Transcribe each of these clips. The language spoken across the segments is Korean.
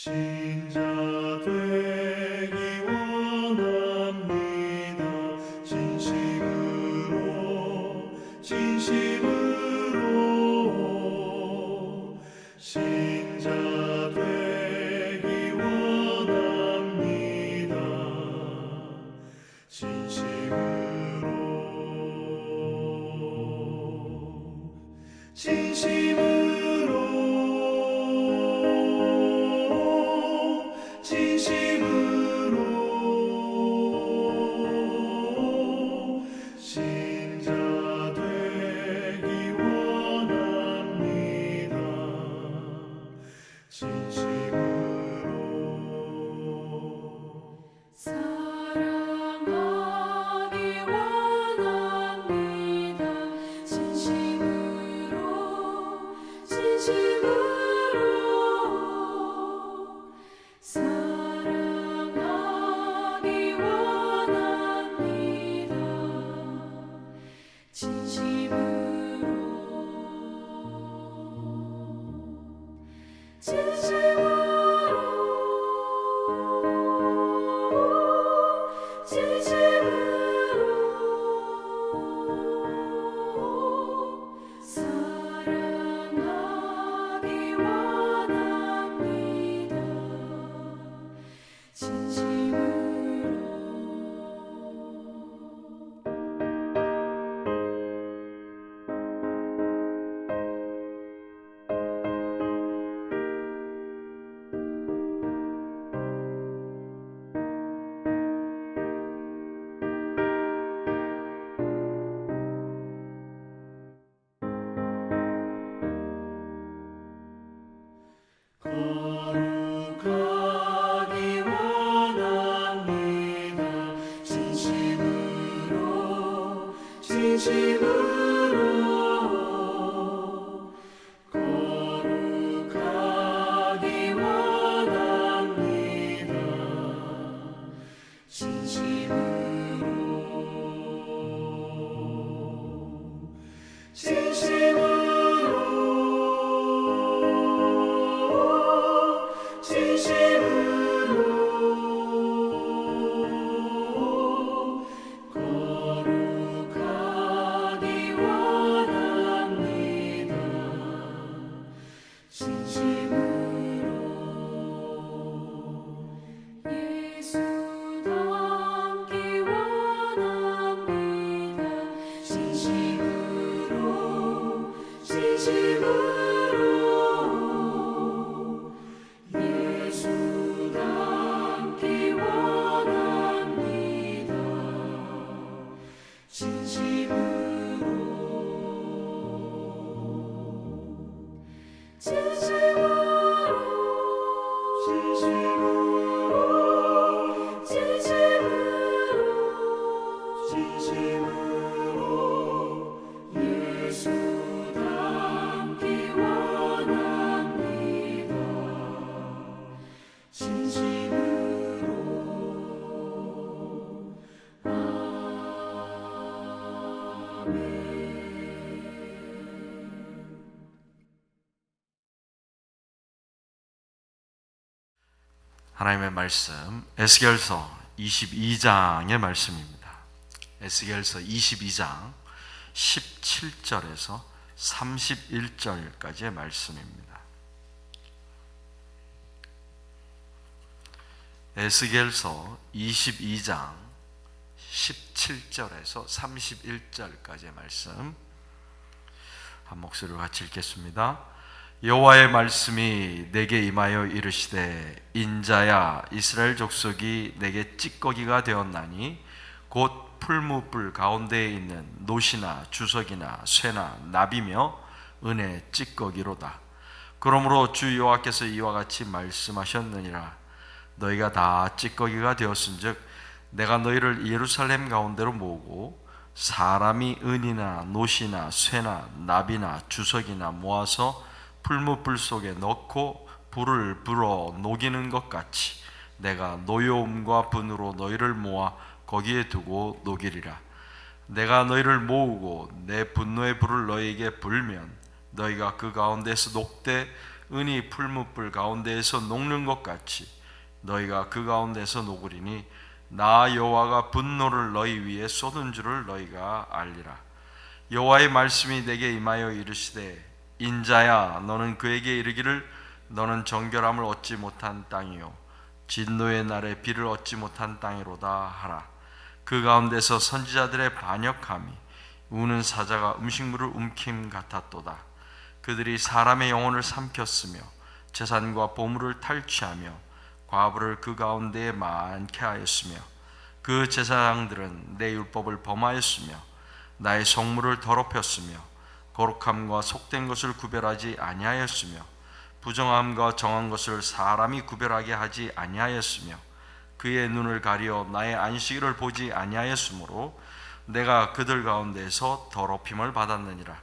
신자 되기 원합니다. 진심으로 신자 되기 원합니다. 진심으로 신자 되기 원합니다. 진심으로 사랑하기 원합니다. 진심으로 사랑하기 원합니다. 사랑하기 원합니다. 거룩하기 원합니다. 진심으로 거룩하기 원합니다. 거룩하기 원합니다. 예수 닮기 원합니다. 진심으로 예수 닮기 원합니다. 진심으로 예수 닮기 원합니다. 진심으로 하나님의 말씀 에스겔서 22장의 말씀입니다. 에스겔서 22장 17절에서 31절까지의 말씀입니다. 에스겔서 22장 17절에서 31절까지의 말씀 한 목소리로 같이 읽겠습니다. 여호와의 말씀이 내게 임하여 이르시되 인자야 이스라엘 족속이 내게 찌꺼기가 되었나니 곧 풀무불 가운데에 있는 노시나 주석이나 쇠나 납이며 은의 찌꺼기로다. 그러므로 주 여호와께서 이와 같이 말씀하셨느니라. 너희가 다 찌꺼기가 되었은즉 내가 너희를 예루살렘 가운데로 모으고 사람이 은이나 노시나 쇠나 납이나 주석이나 모아서 풀무불 속에 넣고 불을 불어 녹이는 것 같이 내가 노여움과 분으로 너희를 모아 거기에 두고 녹이리라. 내가 너희를 모으고 내 분노의 불을 너희에게 불면 너희가 그 가운데서 녹되 은이 풀무불 가운데에서 녹는 것 같이 너희가 그 가운데서 녹으리니 나 여호와가 분노를 너희 위에 쏟은 줄을 너희가 알리라. 여호와의 말씀이 내게 임하여 이르시되 인자야 너는 그에게 이르기를 너는 정결함을 얻지 못한 땅이요 진노의 날에 비를 얻지 못한 땅이로다 하라. 그 가운데서 선지자들의 반역함이 우는 사자가 음식물을 움킴 같았도다. 그들이 사람의 영혼을 삼켰으며 재산과 보물을 탈취하며 과부를 그 가운데에 많게 하였으며 그 제사장들은 내 율법을 범하였으며 나의 성물을 더럽혔으며 거룩함과 속된 것을 구별하지 아니하였으며 부정함과 정한 것을 사람이 구별하게 하지 아니하였으며 그의 눈을 가리어 나의 안식일을 보지 아니하였으므로 내가 그들 가운데에서 더럽힘을 받았느니라.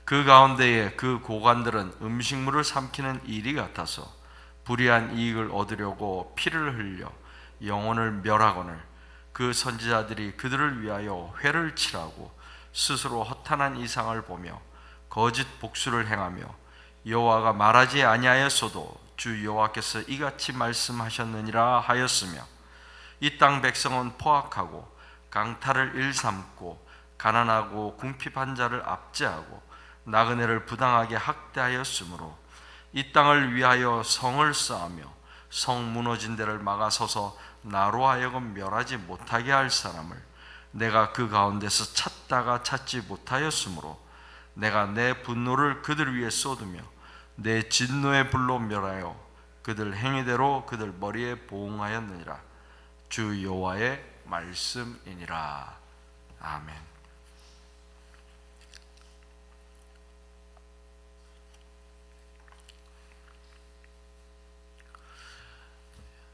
그 가운데에 그 고관들은 음식물을 삼키는 일이 같아서 불의한 이익을 얻으려고 피를 흘려 영혼을 멸하거늘 그 선지자들이 그들을 위하여 회를 칠하고 스스로 허탄한 이상을 보며 거짓 복수를 행하며 여호와가 말하지 아니하였어도 주 여호와께서 이같이 말씀하셨느니라 하였으며 이 땅 백성은 포악하고 강탈을 일삼고 가난하고 궁핍한 자를 압제하고 나그네를 부당하게 학대하였으므로 이 땅을 위하여 성을 쌓으며 성 무너진 데를 막아서서 나로 하여금 멸하지 못하게 할 사람을 내가 그 가운데서 찾다가 찾지 못하였으므로 내가 내 분노를 그들 위에 쏟으며 내 진노의 불로 멸하여 그들 행위대로 그들 머리에 보응하였느니라. 주 여호와의 말씀이니라. 아멘.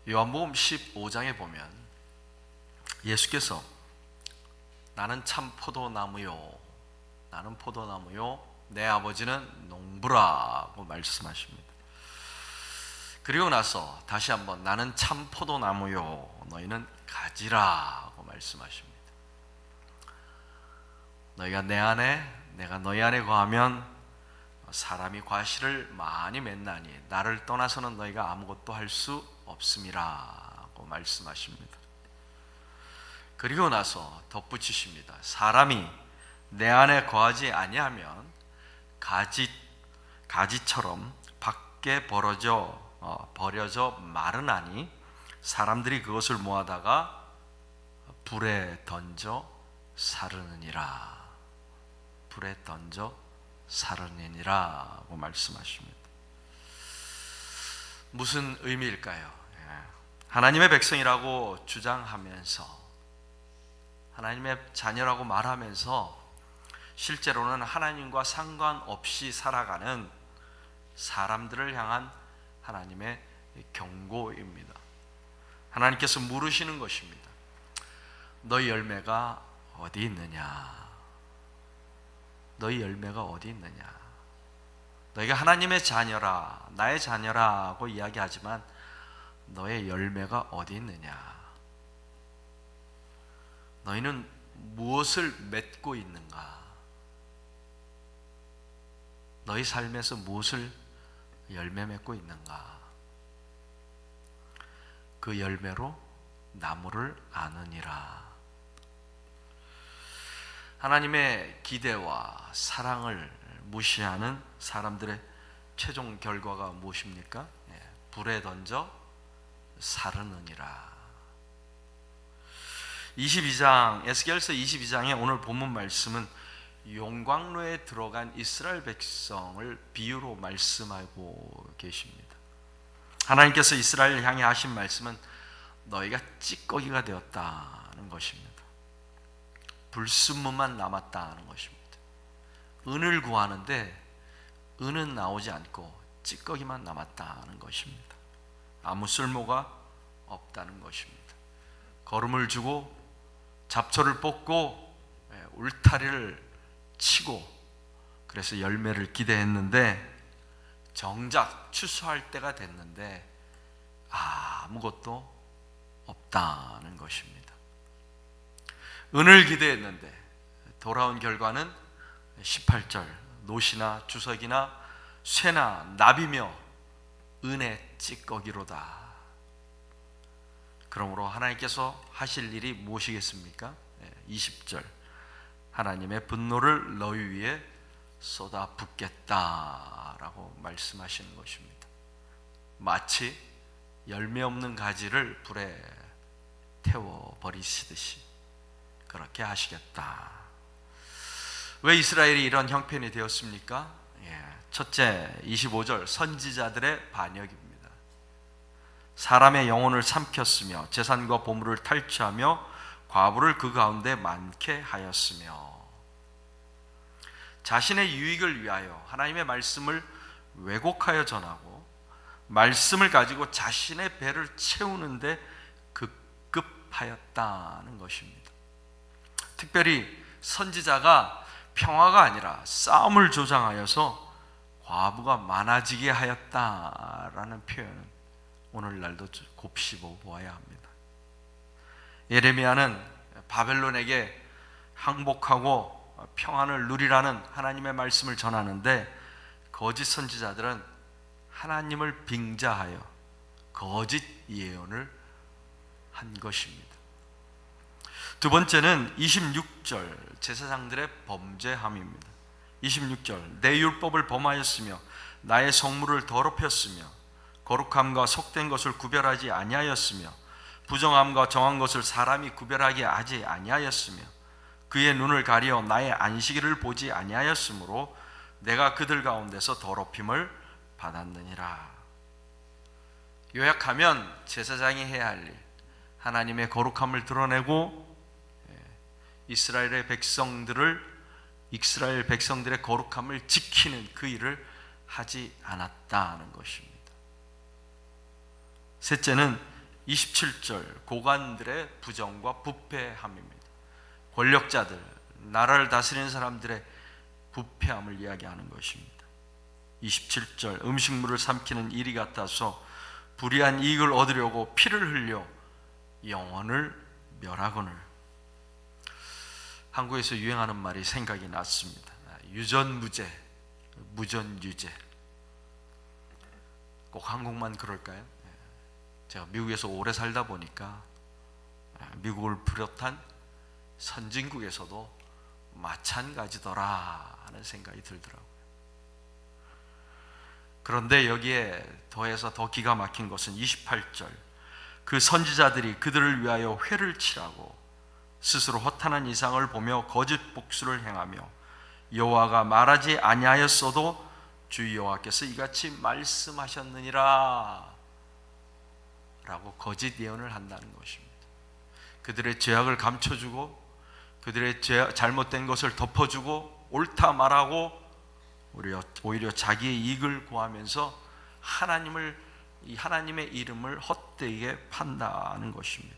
요한복음 15장에 보면 예수께서 나는 참 포도나무요 나는 포도나무요 내 아버지는 농부라고 말씀하십니다. 그리고 나서 다시 한번 나는 참 포도나무요 너희는 가지라고 말씀하십니다. 너희가 내 안에 내가 너희 안에 거하면 사람이 과실을 많이 맺나니 나를 떠나서는 너희가 아무것도 할 수 없음이라고 말씀하십니다. 그리고 나서 덧붙이십니다. 사람이 내 안에 거하지 아니하면 가지처럼 밖에 버려져 마르나니 사람들이 그것을 모아다가 불에 던져 사르느니라. 불에 던져 사르느니라고 말씀하십니다. 무슨 의미일까요? 하나님의 백성이라고 주장하면서 하나님의 자녀라고 말하면서 실제로는 하나님과 상관없이 살아가는 사람들을 향한 하나님의 경고입니다. 하나님께서 물으시는 것입니다. 너희 열매가 어디 있느냐? 너희 열매가 어디 있느냐? 너희가 하나님의 자녀라, 나의 자녀라고 이야기하지만 너의 열매가 어디 있느냐? 너희는 무엇을 맺고 있는가? 너희 삶에서 무엇을 열매 맺고 있는가? 그 열매로 나무를 아느니라. 하나님의 기대와 사랑을 무시하는 사람들의 최종 결과가 무엇입니까? 불에 던져 사르느니라. 22장 에스겔서 22장의 오늘 본문 말씀은 용광로에 들어간 이스라엘 백성을 비유로 말씀하고 계십니다. 하나님께서 이스라엘을 향해 하신 말씀은 너희가 찌꺼기가 되었다는 것입니다. 불순물만 남았다는 것입니다. 은을 구하는데 은은 나오지 않고 찌꺼기만 남았다는 것입니다. 아무 쓸모가 없다는 것입니다. 거름을 주고 잡초를 뽑고 울타리를 치고 그래서 열매를 기대했는데 정작 추수할 때가 됐는데 아무것도 없다는 것입니다. 은을 기대했는데 돌아온 결과는 18절 노시나 주석이나 쇠나 나비며 은혜 찌꺼기로다. 그러므로 하나님께서 하실 일이 무엇이겠습니까? 20절, 하나님의 분노를 너희 위에 쏟아붓겠다라고 말씀하시는 것입니다. 마치 열매 없는 가지를 불에 태워버리시듯이 그렇게 하시겠다. 왜 이스라엘이 이런 형편이 되었습니까? 첫째, 25절, 선지자들의 반역입니다. 사람의 영혼을 삼켰으며 재산과 보물을 탈취하며 과부를 그 가운데 많게 하였으며, 자신의 유익을 위하여 하나님의 말씀을 왜곡하여 전하고 말씀을 가지고 자신의 배를 채우는데 급급하였다는 것입니다. 특별히 선지자가 평화가 아니라 싸움을 조장하여서 과부가 많아지게 하였다라는 표현은 오늘날도 곱씹어 보아야 합니다. 예레미야는 바벨론에게 항복하고 평안을 누리라는 하나님의 말씀을 전하는데, 거짓 선지자들은 하나님을 빙자하여 거짓 예언을 한 것입니다. 두 번째는 26절, 제사장들의 범죄함입니다. 26절, 내 율법을 범하였으며 나의 성물을 더럽혔으며 거룩함과 속된 것을 구별하지 아니하였으며 부정함과 정한 것을 사람이 구별하게 하지 아니하였으며 그의 눈을 가리어 나의 안식일을 보지 아니하였으므로 내가 그들 가운데서 더럽힘을 받았느니라. 요약하면 제사장이 해야 할 일, 하나님의 거룩함을 드러내고 이스라엘 백성들의 거룩함을 지키는 그 일을 하지 않았다는 것입니다. 셋째는 27절, 고관들의 부정과 부패함입니다. 권력자들, 나라를 다스리는 사람들의 부패함을 이야기하는 것입니다. 27절, 음식물을 삼키는 일이 같아서 불의한 이익을 얻으려고 피를 흘려 영혼을 멸하거늘. 한국에서 유행하는 말이 생각이 났습니다. 유전무죄, 무전유죄. 꼭 한국만 그럴까요? 제가 미국에서 오래 살다 보니까 미국을 비롯한 선진국에서도 마찬가지더라 하는 생각이 들더라고요. 그런데 여기에 더해서 더 기가 막힌 것은 28절, 그 선지자들이 그들을 위하여 회를 치라고 스스로 허탄한 이상을 보며 거짓 복수를 행하며 여호와가 말하지 아니하였어도 주 여호와께서 이같이 말씀하셨느니라 라고 거짓 예언을 한다는 것입니다. 그들의 죄악을 감춰주고 그들의 잘못된 것을 덮어주고 옳다 말하고 오히려 자기의 이익을 구하면서 하나님의 이름을 헛되게 판다는 것입니다.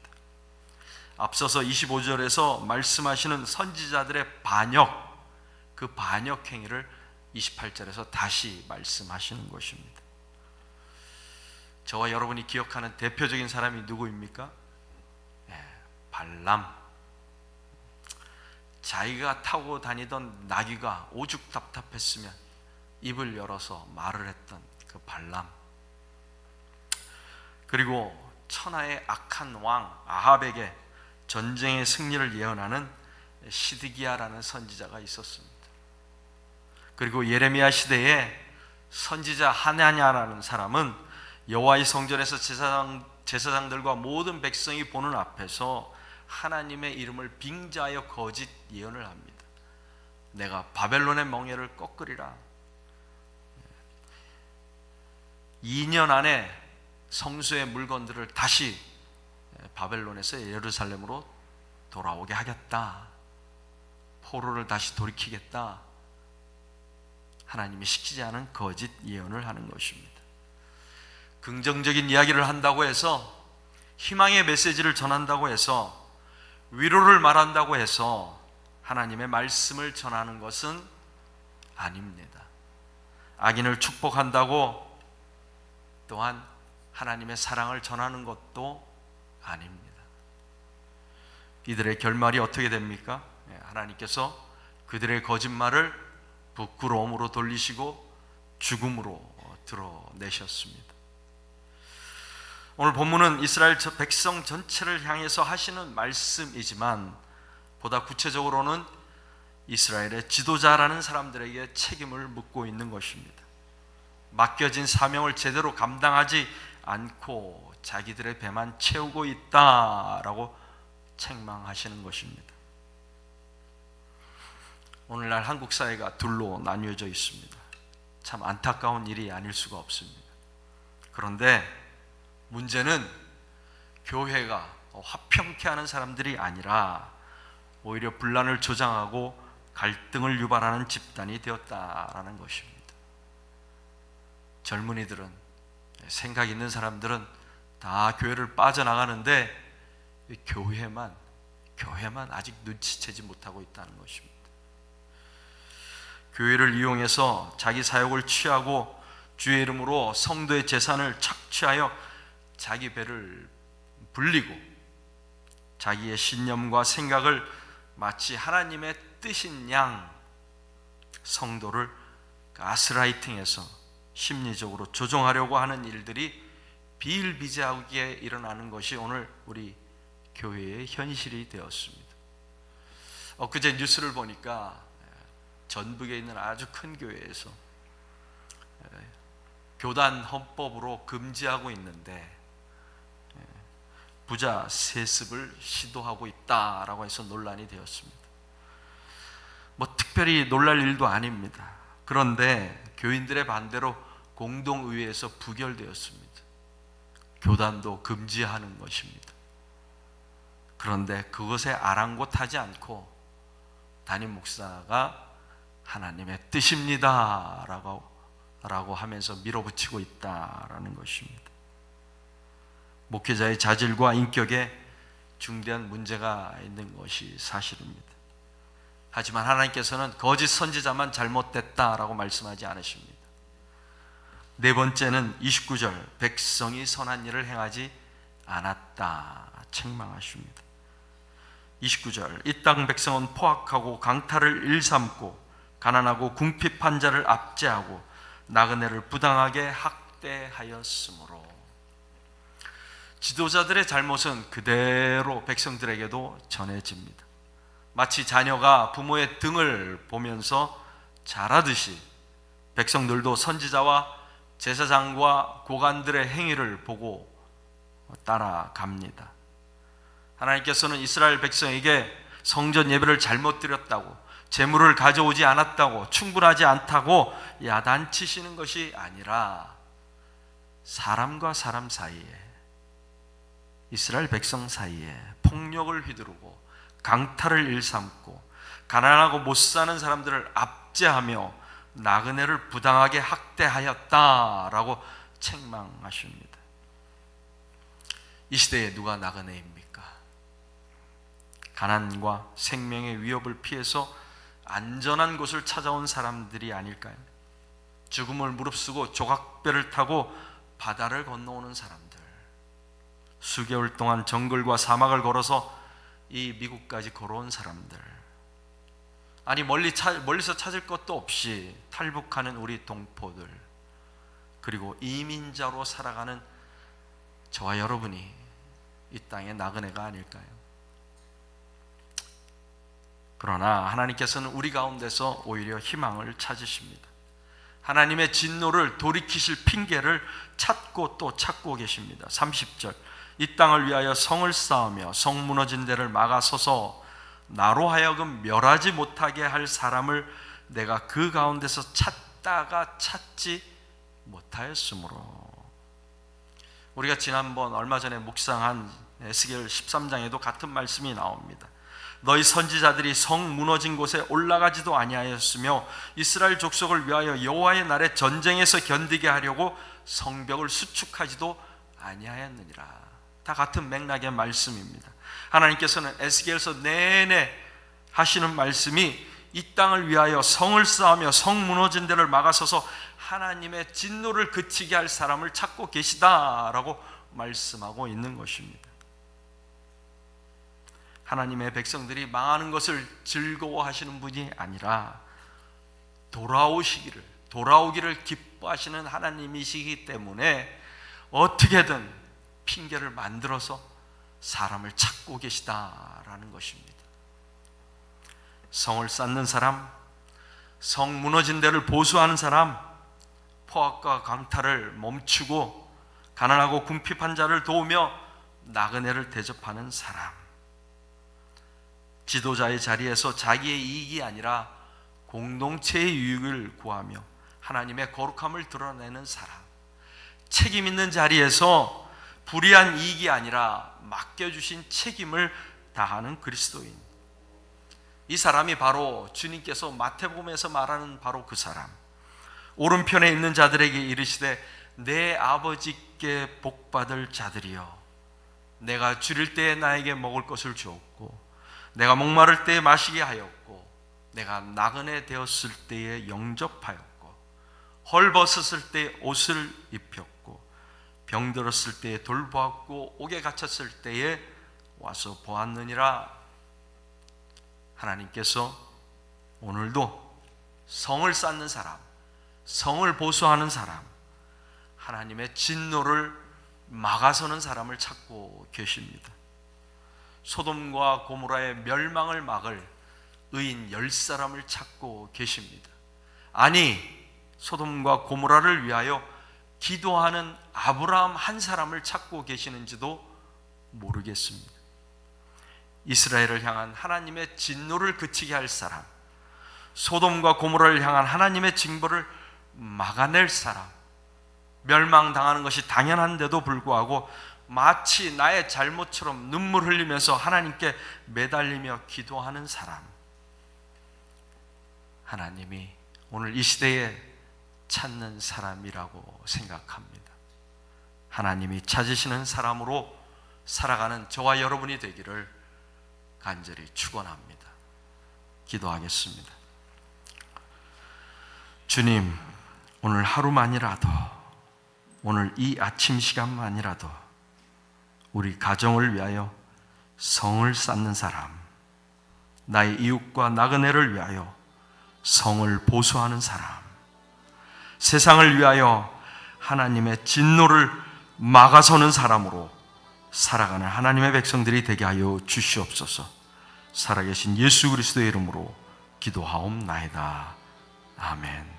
앞서서 25절에서 말씀하시는 선지자들의 반역, 그 반역 행위를 28절에서 다시 말씀하시는 것입니다. 저와 여러분이 기억하는 대표적인 사람이 누구입니까? 발람. 자기가 타고 다니던 나귀가 오죽 답답했으면 입을 열어서 말을 했던 그 발람. 그리고 천하의 악한 왕 아합에게 전쟁의 승리를 예언하는 시드기야라는 선지자가 있었습니다. 그리고 예레미야 시대에 선지자 하나냐라는 사람은 여호와의 성전에서 제사장들과 모든 백성이 보는 앞에서 하나님의 이름을 빙자하여 거짓 예언을 합니다. 내가 바벨론의 멍에를 꺾으리라. 2년 안에 성수의 물건들을 다시 바벨론에서 예루살렘으로 돌아오게 하겠다. 포로를 다시 돌이키겠다. 하나님이 시키지 않은 거짓 예언을 하는 것입니다. 긍정적인 이야기를 한다고 해서, 희망의 메시지를 전한다고 해서, 위로를 말한다고 해서 하나님의 말씀을 전하는 것은 아닙니다. 악인을 축복한다고 또한 하나님의 사랑을 전하는 것도 아닙니다. 이들의 결말이 어떻게 됩니까? 하나님께서 그들의 거짓말을 부끄러움으로 돌리시고 죽음으로 드러내셨습니다. 오늘 본문은 이스라엘 백성 전체를 향해서 하시는 말씀이지만 보다 구체적으로는 이스라엘의 지도자라는 사람들에게 책임을 묻고 있는 것입니다. 맡겨진 사명을 제대로 감당하지 않고 자기들의 배만 채우고 있다라고 책망하시는 것입니다. 오늘날 한국 사회가 둘로 나뉘어져 있습니다. 참 안타까운 일이 아닐 수가 없습니다. 그런데 문제는 교회가 화평케 하는 사람들이 아니라 오히려 분란을 조장하고 갈등을 유발하는 집단이 되었다라는 것입니다. 젊은이들은, 생각 있는 사람들은 다 교회를 빠져나가는데 교회만 아직 눈치채지 못하고 있다는 것입니다. 교회를 이용해서 자기 사역을 취하고 주의 이름으로 성도의 재산을 착취하여 자기 배를 불리고 자기의 신념과 생각을 마치 하나님의 뜻인 양 성도를 가스라이팅해서 심리적으로 조종하려고 하는 일들이 비일비재하게 일어나는 것이 오늘 우리 교회의 현실이 되었습니다. 엊그제 뉴스를 보니까 전북에 있는 아주 큰 교회에서 교단 헌법으로 금지하고 있는데 부자 세습을 시도하고 있다라고 해서 논란이 되었습니다. 뭐 특별히 놀랄 일도 아닙니다. 그런데 교인들의 반대로 공동의회에서 부결되었습니다. 교단도 금지하는 것입니다. 그런데 그것에 아랑곳하지 않고 담임 목사가 하나님의 뜻입니다 라고 하면서 밀어붙이고 있다라는 것입니다. 목회자의 자질과 인격에 중대한 문제가 있는 것이 사실입니다. 하지만 하나님께서는 거짓 선지자만 잘못됐다라고 말씀하지 않으십니다. 네 번째는 29절, 백성이 선한 일을 행하지 않았다 책망하십니다. 29절, 이 땅 백성은 포악하고 강탈을 일삼고 가난하고 궁핍한 자를 압제하고 나그네를 부당하게 학대하였으므로. 지도자들의 잘못은 그대로 백성들에게도 전해집니다. 마치 자녀가 부모의 등을 보면서 자라듯이 백성들도 선지자와 제사장과 고관들의 행위를 보고 따라갑니다. 하나님께서는 이스라엘 백성에게 성전 예배를 잘못 드렸다고, 제물을 가져오지 않았다고, 충분하지 않다고 야단치시는 것이 아니라 사람과 사람 사이에, 이스라엘 백성 사이에 폭력을 휘두르고 강탈을 일삼고 가난하고 못 사는 사람들을 압제하며 나그네를 부당하게 학대하였다라고 책망하십니다. 이 시대에 누가 나그네입니까? 가난과 생명의 위협을 피해서 안전한 곳을 찾아온 사람들이 아닐까요? 죽음을 무릅쓰고 조각배를 타고 바다를 건너오는 사람들, 수개월 동안 정글과 사막을 걸어서 이 미국까지 걸어온 사람들, 아니 멀리서 찾을 것도 없이 탈북하는 우리 동포들, 그리고 이민자로 살아가는 저와 여러분이 이 땅의 나그네가 아닐까요? 그러나 하나님께서는 우리 가운데서 오히려 희망을 찾으십니다. 하나님의 진노를 돌이키실 핑계를 찾고 또 찾고 계십니다. 30절, 이 땅을 위하여 성을 쌓으며 성 무너진 데를 막아서서 나로 하여금 멸하지 못하게 할 사람을 내가 그 가운데서 찾다가 찾지 못하였으므로. 우리가 지난번 얼마 전에 묵상한 에스겔 13장에도 같은 말씀이 나옵니다. 너희 선지자들이 성 무너진 곳에 올라가지도 아니하였으며 이스라엘 족속을 위하여 여호와의 날에 전쟁에서 견디게 하려고 성벽을 수축하지도 아니하였느니라. 다 같은 맥락의 말씀입니다. 하나님께서는 에스겔서 내내 하시는 말씀이 이 땅을 위하여 성을 쌓으며 성 무너진 데를 막아서서 하나님의 진노를 그치게 할 사람을 찾고 계시다라고 말씀하고 있는 것입니다. 하나님의 백성들이 망하는 것을 즐거워하시는 분이 아니라 돌아오기를 기뻐하시는 하나님이시기 때문에 어떻게든 핑계를 만들어서 사람을 찾고 계시다라는 것입니다. 성을 쌓는 사람, 성 무너진 데를 보수하는 사람, 포악과 강탈을 멈추고 가난하고 궁핍한 자를 도우며 나그네를 대접하는 사람, 지도자의 자리에서 자기의 이익이 아니라 공동체의 유익을 구하며 하나님의 거룩함을 드러내는 사람, 책임 있는 자리에서 불의한 이익이 아니라 맡겨주신 책임을 다하는 그리스도인, 이 사람이 바로 주님께서 마태복음에서 말하는 바로 그 사람. 오른편에 있는 자들에게 이르시되 내 아버지께 복받을 자들이여, 내가 줄일 때에 나에게 먹을 것을 주었고 내가 목마를 때에 마시게 하였고 내가 나그네 되었을 때에 영접하였고 헐벗었을 때 옷을 입혔고 병들었을 때에 돌보았고 옥에 갇혔을 때에 와서 보았느니라. 하나님께서 오늘도 성을 쌓는 사람, 성을 보수하는 사람, 하나님의 진노를 막아서는 사람을 찾고 계십니다. 소돔과 고모라의 멸망을 막을 의인 10사람을 찾고 계십니다. 아니, 소돔과 고모라를 위하여 기도하는 아브라함 한 사람을 찾고 계시는지도 모르겠습니다. 이스라엘을 향한 하나님의 진노를 그치게 할 사람, 소돔과 고모라를 향한 하나님의 징벌을 막아낼 사람, 멸망당하는 것이 당연한데도 불구하고 마치 나의 잘못처럼 눈물 흘리면서 하나님께 매달리며 기도하는 사람, 하나님이 오늘 이 시대에 찾는 사람이라고 생각합니다. 하나님이 찾으시는 사람으로 살아가는 저와 여러분이 되기를 간절히 축원합니다. 기도하겠습니다. 주님, 오늘 하루만이라도, 오늘 이 아침 시간만이라도 우리 가정을 위하여 성을 쌓는 사람, 나의 이웃과 나그네를 위하여 성을 보수하는 사람, 세상을 위하여 하나님의 진노를 막아서는 사람으로 살아가는 하나님의 백성들이 되게 하여 주시옵소서. 살아계신 예수 그리스도의 이름으로 기도하옵나이다. 아멘.